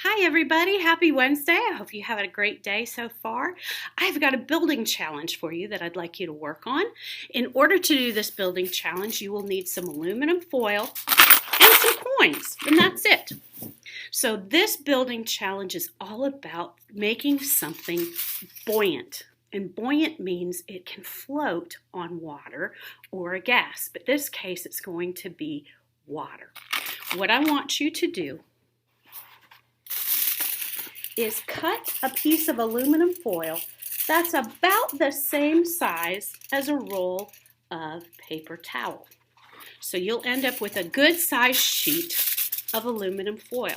Hi everybody, happy Wednesday. I hope you have a great day so far. I've got a building challenge for you that I'd like you to work on. In order to do this building challenge, you will need some aluminum foil and some coins, and that's it. So this building challenge is all about making something buoyant. And buoyant means it can float on water or a gas, but in this case it's going to be water. What I want you to do is cut a piece of aluminum foil that's about the same size as a roll of paper towel. So you'll end up with a good sized sheet of aluminum foil.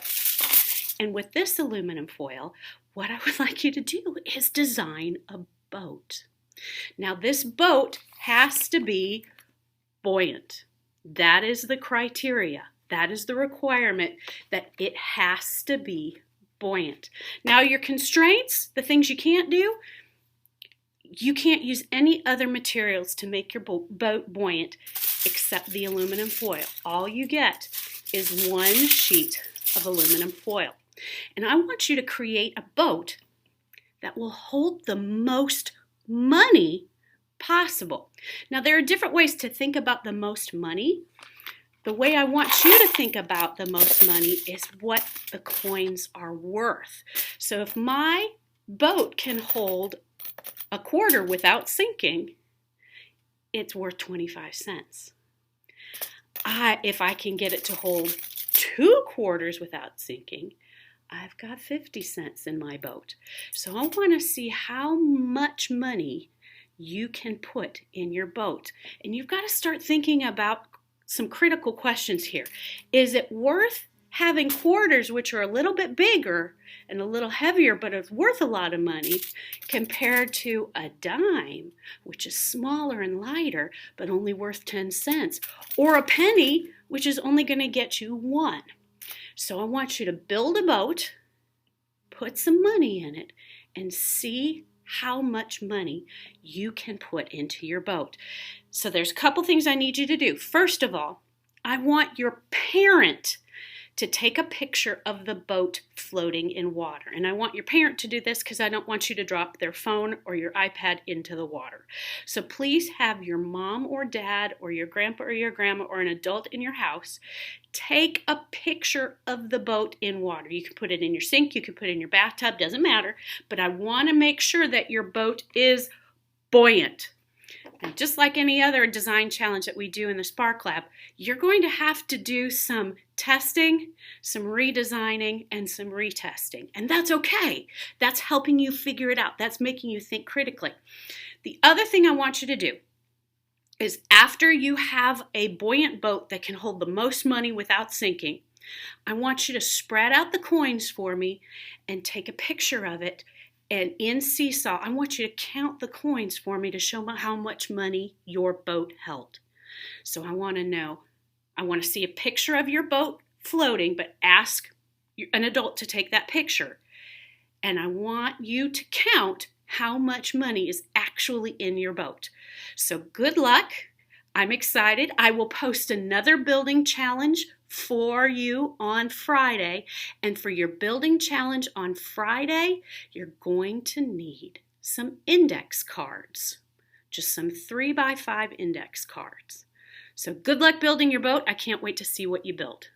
And with this aluminum foil, what I would like you to do is design a boat. Now this boat has to be buoyant. That is the criteria. That is the requirement, that it has to be buoyant. Now your constraints, the things you can't do, you can't use any other materials to make your boat buoyant except the aluminum foil. All you get is one sheet of aluminum foil. And I want you to create a boat that will hold the most money possible. Now there are different ways to think about the most money. The way I want you to think about the most money is what the coins are worth. So if my boat can hold a quarter without sinking, it's worth 25 cents. If I can get it to hold 2 quarters without sinking, I've got 50 cents in my boat. So I want to see how much money you can put in your boat. And you've got to start thinking about some critical questions here. Is it worth having quarters which are a little bit bigger and a little heavier but it's worth a lot of money compared to a dime which is smaller and lighter but only worth 10 cents, or a penny which is only going to get you 1? So I want you to build a boat, put some money in it, and see how much money you can put into your boat. So there's a couple things I need you to do. First of all, I want your parent to take a picture of the boat floating in water. And I want your parent to do this because I don't want you to drop their phone or your iPad into the water. So please have your mom or dad or your grandpa or your grandma or an adult in your house take a picture of the boat in water. You can put it in your sink, you can put it in your bathtub, doesn't matter. But I want to make sure that your boat is buoyant. And just like any other design challenge that we do in the Spark Lab, you're going to have to do some testing, some redesigning, and some retesting. And that's okay. That's helping you figure it out. That's making you think critically. The other thing I want you to do is, after you have a buoyant boat that can hold the most money without sinking, I want you to spread out the coins for me and take a picture of it. And in Seesaw, I want you to count the coins for me to show how much money your boat held. So I want to know, I want to see a picture of your boat floating, but ask an adult to take that picture. And I want you to count how much money is actually in your boat. So good luck. I'm excited. I will post another building challenge for you on Friday. And for your building challenge on Friday, you're going to need some index cards. Just some 3x5 index cards. So good luck building your boat. I can't wait to see what you build.